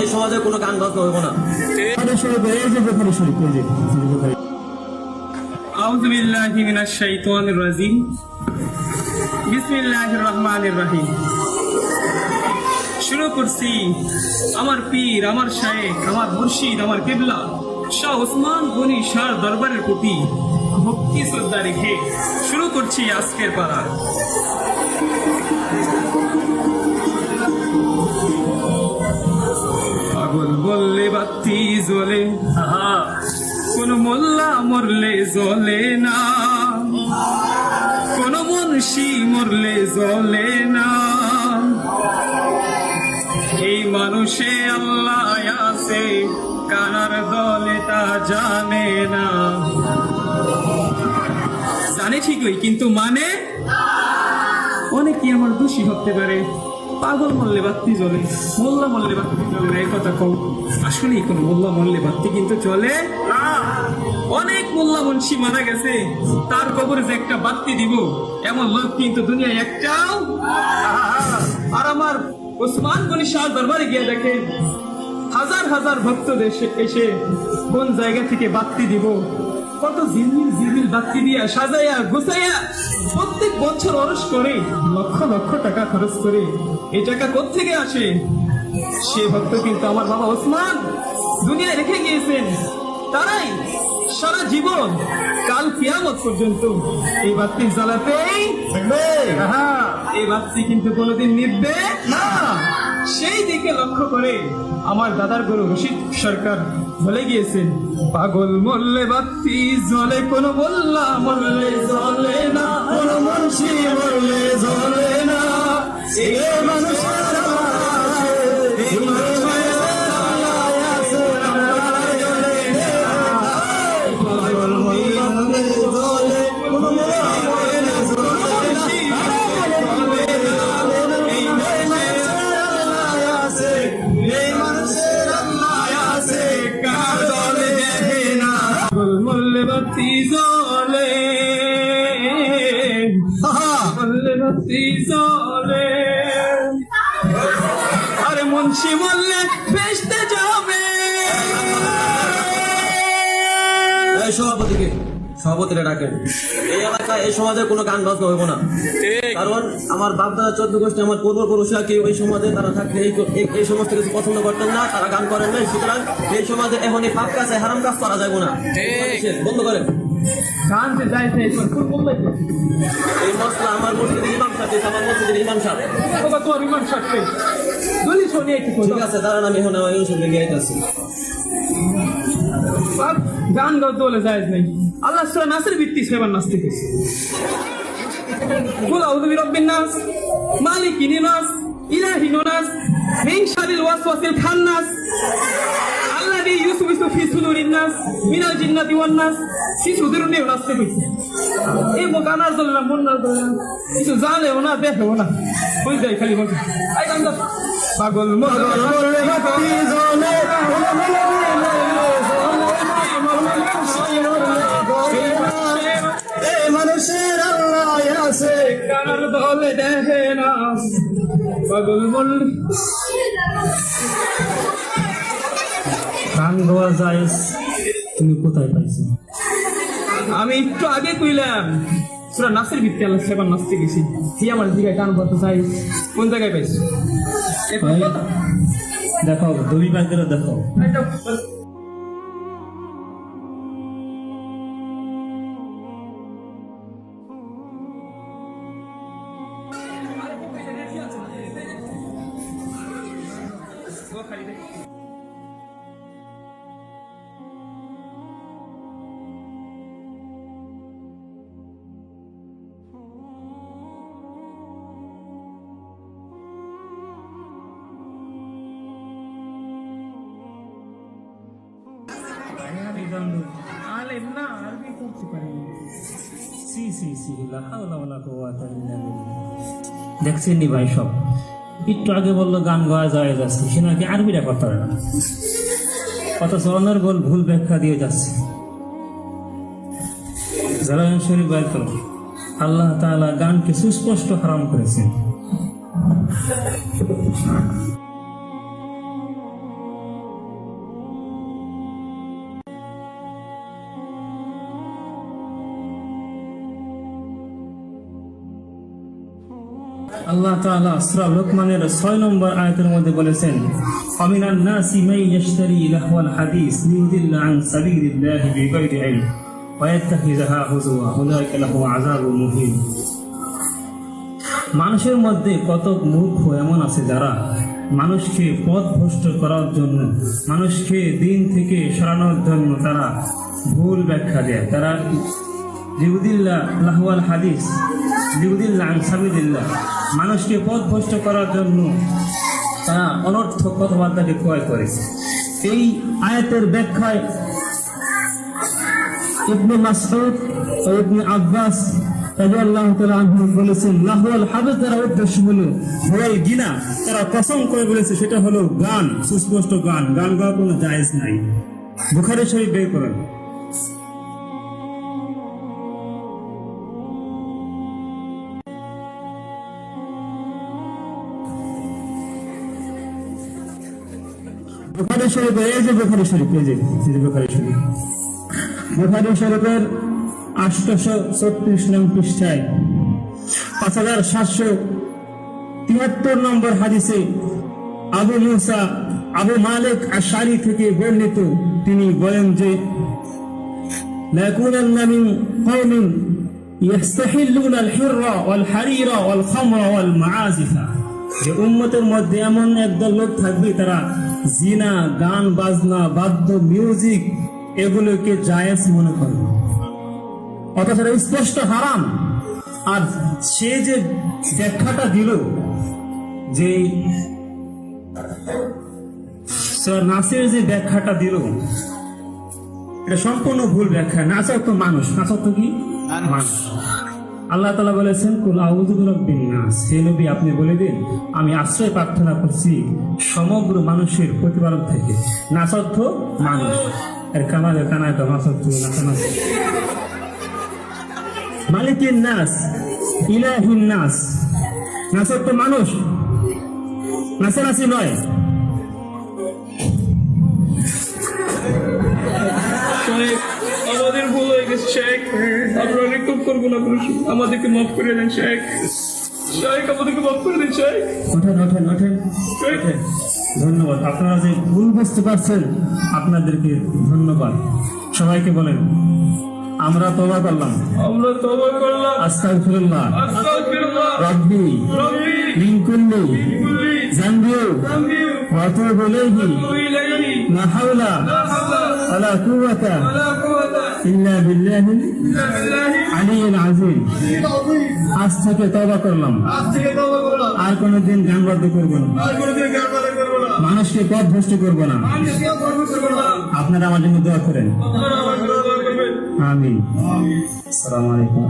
এই সমাজে কোনো গান বাজনা হইব না। আউযু বিল্লাহি মিনাশ শাইতানির রাজিম। বিসমিল্লাহির রহমানির রহিম। শুরু করছি আমার পীর, আমার শায়েখ, আমার মুর্শিদ, আমার কিবলা শাহ ওসমান গনি শাহ দরবারের প্রতি ভক্তি শ্রদ্ধা রেখে শুরু করছি আজকের পারা। পাগল বললে বাতি জ্বলে, কোন মোল্লা মরলে জ্বলে না, কোন মুন্সি মরলে জ্বলে না। এই মানুষে আল্লাহ আছে, কানার দলে তা জানে না। জানে ঠিকই, কিন্তু মানে অনেকে আমার দোষী হতে পারে। পাগল মরলে বাতি জ্বলে, মোল্লা মরলে বাতি জ্বলে না, এই কথা কও। আসলে কোন মোল্লা মরলে বাতি কিন্তু চলে না। অনেক মোল্লা মুন্সি মারা গেছে, তার কবরে যে একটা বাতি দিব এমন লোক কিন্তু দুনিয়ায় একটাও। আর আমার ওসমান গনি শাহ দরবারে গিয়ে দেখে হাজার হাজার ভক্ত এসে কোন জায়গা থেকে বাতি দিব, কত ঝিলমিল ঝিলমিল বাতি দিয়া সাজাইয়া গোছাইয়া প্রত্যেক বছর অরস করে লক্ষ লক্ষ টাকা খরচ করে। এই টাকা কোত্থেকে আসে? সে ভক্ত কিন্তু আমার বাবা ওসমান দুনিয়ায় রেখে গিয়েছেন। তারাই সারা জীবন কাল কিয়ামত পর্যন্ত এই বাতি জ্বালাতেই থাকবে। এই বাতি কিন্তু কোনোদিন নিভবে না। সেই দিকে লক্ষ্য করে আমার দাদার গুরু রশিদ সরকার বলে গিয়েছেন, পাগল মরলে বাতি জ্বলে, কোন মোল্লা মরলে জ্বলে না, কোন মুন্সি মরলে জ্বলে না। এই মানুষের বাতি জ্বলে, মরলে বাতি জ্বলে। আরে মুন্সি মরলে বেচতে যাবে। সভাপতিকে সভাপতিরা ডাকেন। এই এলাকায় এই সমাজে কোনো গান বাজনা হইব না, কারণ আমার বাপদাদা 14 গোষ্ঠী, আমার পূর্বপুরুষরা কেউ এই সমাজে তারা থাকলে এই সমস্ত কিছু পছন্দ করতেন না, তারা গান করেন নাই। সুতরাং এই সমাজে এখন এই পাপ কাজ হারাম কাজ করা যাবে না, বন্ধ করেন। গান যে যাই এই মশলা আমার মসজিদের ইমাম সাহেব, আমার মসজিদের ইমাম সাহেব, তোমার ইমাম সাহেব দলি শুনিয়ে কি ঠিক আছে, দাঁড়ান আমি এখন আমার সঙ্গে গিয়ে আছি। গান গাও দলে যায় নাই। আল্লাহ সূরা নাসের ভিত্তি সেবার নাস্তিক হয়েছে। কুল আউযু বিরাব্বিন নাস, মালিকিন নাস, ইলাহিন নাস, মিন শারিল ওয়াসওয়াসিল খান্নাস, আল্লাযী ইউসওয়িসু ফি সুদুরিন নাস, মিনাল জিন্নাতি ওয়ান নাস। কিছু ধরনের নাস্তিক হয়েছে। এই গানার দলে না, মন না দলে না, কিছু জানেও না, দেখেও না, হয়ে যায় খালি বলছে আই গান গাও। পাগল মরলে বাতি জ্বলে, মানুষের আল্লাহ আছে, কানার দলে দেখে না। পাগল বললে গান গাওয়া যায়, তুমি কোথায় পাইছো? আমি একটু আগে কইলাম সূরা নাসের ভিত্তি আল্লাহ সেবার নাচতে গেছি। কি আমার দিকে গান করতে চাই, কোন জায়গায় পাইছো? দেখো, দুই বাগেরও দেখো। আলেম না, আরবি করতে পারি। দেখছেন নি ভাই, সব একটু আগে বললো গান গাওয়া যায় যাচ্ছে, সে নাকি আরবিটা করতে পারে না, অথচ অনর্গল ভুল ব্যাখ্যা দিয়ে যাচ্ছে। জালালাইন শরীফ বাইর করো, আল্লাহ তাআলা গানকে সুস্পষ্ট হারাম করেছেন। আল্লাহ তাআলা সূরা লোকমানের 6 নম্বর আয়াতের মধ্যে বলেছেন, আমিনান নাসি মান ইয়াশতারি লাহওয়াল হাদিস লিয়ুদিল্লা আন সাবিলিল্লাহি বিগাইরি ইলম ওয়া ইয়াত্তাখিযুহা হুজুওয়া উলাইকা লাহুম আযাবুন মুহিন। মানুষের মধ্যে কত মূর্খ এমন আছে যারা মানুষকে পথভ্রষ্ট করার জন্য, মানুষকে দিন থেকে সরানোর জন্য তারা ভুল ব্যাখ্যা দেয়। তারা লিউদিল্লাহ লাহওয়াল হাদিস লিউদিল্লাহ আন সাবিলিল্লাহ, মানুষকে পথভ্রষ্ট করার জন্য তারা অনর্থক কথাবার্তাকে ক্রয় করে। এই আয়াতের ব্যাখ্যায় ইবনে মাসউদ ও ইবনে আব্বাস রাদিয়াল্লাহু তাআলা আনহু বলেছেন, লাহওয়াল হাদিস দ্বারা উদ্দেশ্য হলো ভুল গিনা। তারা কসম করে বলেছে সেটা হলো গান, সুস্পষ্ট গান। গান গাওয়া কোনো জায়েজ নাই। বুখারী শরীফ বের করেন। বুখারী শরীফ, এই যে বুখারী শরীফ, এই যে বুখারী শরীফ, বুখারী শরীফের 836 নং পৃষ্ঠায় 5773 নম্বর হাদিসে আবু মুসা আবু মালিক আশআরী থেকে বর্ণিত, তিনি বলেন যে লাকুনান্না মিন কওমিন ইস্তাহিল্লুনা আল হিররা ওয়াল হারিরা ওয়াল খামরা ওয়াল মাআজিফা, যে উম্মতের মধ্যে এমন একদল লোক থাকবে তারা জিনা, গান বাজনা, বাদ্য, মিউজিক এগুলোকে জায়েজ মনে করে, অথচ এটা স্পষ্ট হারাম। আর সে যে ব্যাখ্যাটা দিল যে নাচের যে ব্যাখ্যাটা দিল এটা সম্পূর্ণ ভুল ব্যাখ্যা। নাচক তো মানুষ, নাচক তো কি মানুষ। আল্লাহ তাআলা বলেছেন, কুল আউযু বিরাব্বিন নাস, হে নবী আপনি বলে দিন আমি আশ্রয় প্রার্থনা করছি সমগ্র মানুষের প্রতিপালক থেকে। নাচক তো মানুষ, এর কামালে কানায় তো নাচক তো নাচ। মালিকিন নাস ইলাহিন নাস, নাচক তো মানুষ, নাচানাচি নয়। আমাদের ভুল হয়ে গেছে শেখ, আমরা রেকর্ড করবো না, আমাদেরকে মাফ করে দেন শেখ। শেখ আমাদেরকে মাফ করে দেন শেখ। ওঠেন ওঠেন ওঠেন ওঠেন। ধন্যবাদ, আপনারা যে ভুল বুঝতে পারছেন আপনাদেরকে ধন্যবাদ। সবাইকে বলেন আমরা তওবা করলাম, আমরা তওবা করলাম, আস্তাগফিরুল্লাহ আস্তাগফিরুল্লাহ রাব্বি রাব্বি মিন কুল্লি কুল্লি যানবি যামবি ওয়া আতুবু ইলাইহি ইলাইহি লা হাওলা লা হাওলা ওয়ালা কুওয়াতা ওয়ালা কুওয়াতা ইল্লা বিল্লাহিল ইল্লা বিল্লাহি আলিয়্যিল আযীম। আজ থেকে তওবা করলাম, আজ থেকে তওবা করলাম, আর কোনোদিন গান বাদ্য করবো না, আর কোনোদিন গান বাজনা করব না, মানুষকে পথভ্রষ্ট করবো না। মানুষকে গর্ব করব না। আপনারা আমার জন্য দোয়া করেন। আপনারা আমার জন্য দোয়া করবেন। আমিন। আসসালামু আলাইকুম।